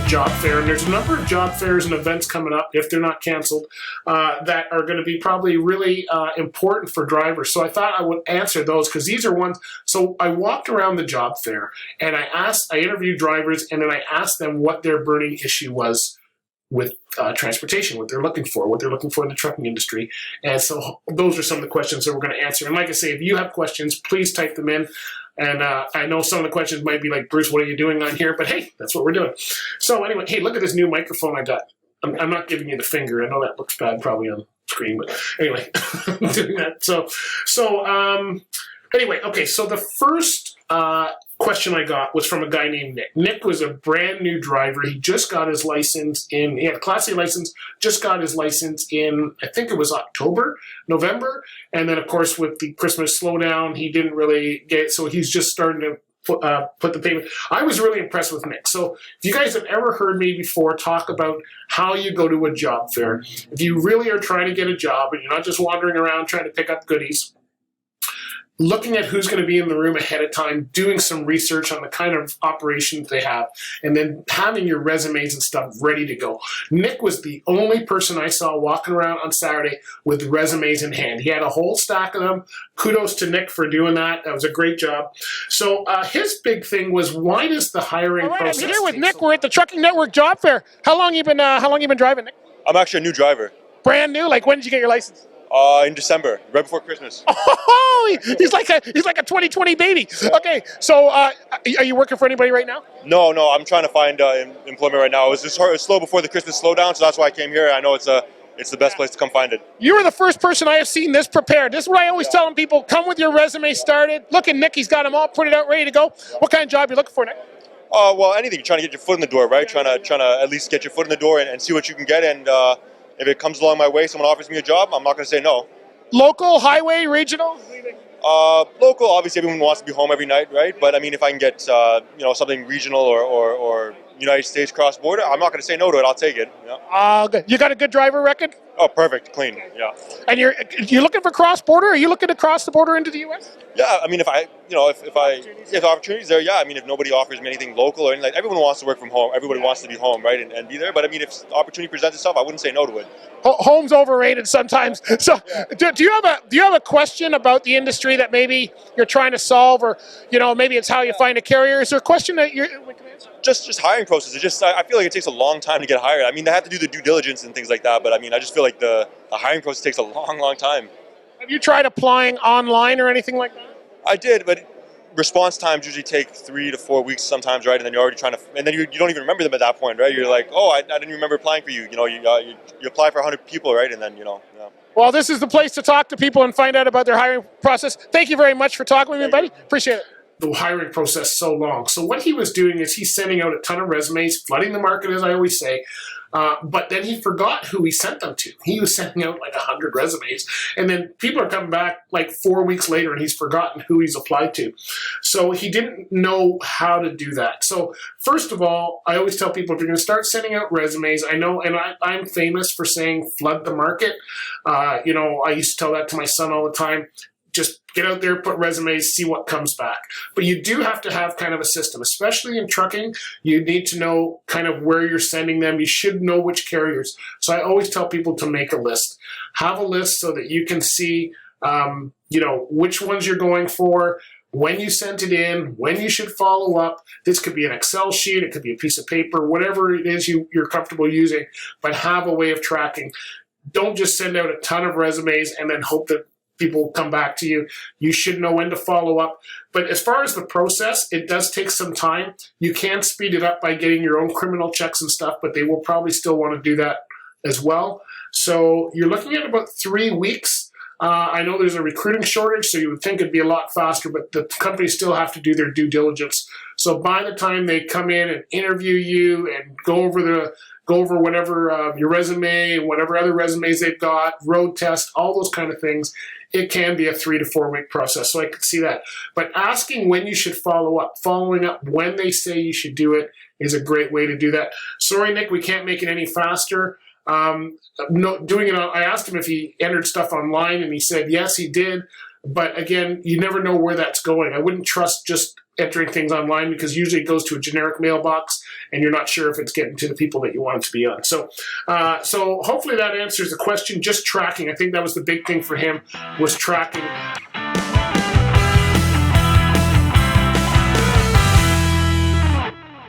job fair, and there's a number of job fairs and events coming up, if they're not canceled, that are going to be probably really important for drivers. So I thought I would answer those because these are ones. So I walked around the job fair and I interviewed drivers, and then I asked them what their burning issue was with transportation, what they're looking for in the trucking industry. And so those are some of the questions that we're going to answer. And like I say, if you have questions, please type them in. And I know some of the questions might be like, Bruce, what are you doing on here? But hey, that's what we're doing. So anyway, hey, look at this new microphone I got. I'm not giving you the finger. I know that looks bad probably on screen, but anyway, I'm doing that. Anyway, okay, so the first question I got was from a guy named Nick. Nick was a brand new driver. He just got his license he had a Class A license, just got his license in, I think it was November. And then, of course, with the Christmas slowdown, he didn't really get it. So he's just starting to put the payment. I was really impressed with Nick. So if you guys have ever heard me before talk about how you go to a job fair, if you really are trying to get a job and you're not just wandering around trying to pick up goodies, looking at who's going to be in the room ahead of time, doing some research on the kind of operations they have, and then having your resumes and stuff ready to go. Nick was the only person I saw walking around on Saturday with resumes in hand. He had a whole stack of them. Kudos to Nick for doing that. That was a great job. So his big thing was, why does the hiring process... I'm here with Nick. We're at the Trucking Network Job Fair. How long you been driving, Nick? I'm actually a new driver. Brand new? Like, when did you get your license? In December, right before Christmas. Oh, he's like a 2020 baby. Okay, so are you working for anybody right now? No, I'm trying to find employment right now. It was just slow before the Christmas slowdown, so that's why I came here. I know it's the best place to come find it. You are the first person I have seen this prepared. This is what I always tell people: come with your resume started. Look at Nick; he's got them all printed out, ready to go. What kind of job are you looking for, Nick? Well, anything. You're trying to get your foot in the door, right? Trying to at least get your foot in the door and see what you can get. And if it comes along my way, someone offers me a job, I'm not going to say no. Local, highway, regional? Local, obviously everyone wants to be home every night, right? But I mean, if I can get something regional or United States cross border, I'm not going to say no to it. I'll take it. Yeah. Good. You got a good driver record? Oh, perfect, clean. Yeah. And you're looking for cross border? Are you looking to cross the border into the U.S.? Yeah, I mean, if opportunities there, yeah. I mean, if nobody offers me anything local or anything, like, everyone wants to work from home. Everybody wants to be home, right, and be there. But I mean, if opportunity presents itself, I wouldn't say no to it. Home's overrated sometimes. So, do you have a question about the industry that maybe you're trying to solve, or maybe it's how you find a carrier? Is there a question that we can answer? Just hiring process. I feel like it takes a long time to get hired. I mean, they have to do the due diligence and things like that. But I mean, I just feel like the hiring process takes a long time. Have you tried applying online or anything like that? I did, but response times usually take 3 to 4 weeks sometimes, right? And then you're already and then you don't even remember them at that point, right? You're like, oh, I didn't remember applying for you. You apply for 100 people, right? And then, Yeah. Well, this is the place to talk to people and find out about their hiring process. Thank you very much for talking with me, buddy. Appreciate it. The hiring process so long. So what he was doing is he's sending out a ton of resumes, flooding the market, as I always say. But then he forgot who he sent them to. He was sending out like 100 resumes. And then people are coming back like 4 weeks later and he's forgotten who he's applied to. So he didn't know how to do that. So first of all, I always tell people, if you're going to start sending out resumes, I know, and I'm famous for saying flood the market. I used to tell that to my son all the time. Just get out there, put resumes, see what comes back. But you do have to have kind of a system, especially in trucking. You need to know kind of where you're sending them. You should know which carriers. So I always tell people to make a list. Have a list so that you can see, which ones you're going for, when you sent it in, when you should follow up. This could be an Excel sheet, it could be a piece of paper, whatever it is you're comfortable using, but have a way of tracking. Don't just send out a ton of resumes and then hope that people will come back to you. You should know when to follow up. But as far as the process, it does take some time. You can speed it up by getting your own criminal checks and stuff, but they will probably still want to do that as well. So you're looking at about 3 weeks. I know there's a recruiting shortage, so you would think it'd be a lot faster, but the companies still have to do their due diligence. So by the time they come in and interview you and go over whatever your resume and whatever other resumes they've got, road test, all those kind of things, it can be a 3 to 4 week process. So I could see that. But asking when you should follow up, following up when they say you should do it is a great way to do that. Sorry, Nick, we can't make it any faster. Doing it. I asked him if he entered stuff online, and he said yes, he did. But again, you never know where that's going. I wouldn't trust just entering things online, because usually it goes to a generic mailbox and you're not sure if it's getting to the people that you want it to be on. So so hopefully that answers the question. Just tracking. I think that was the big thing for him, was tracking.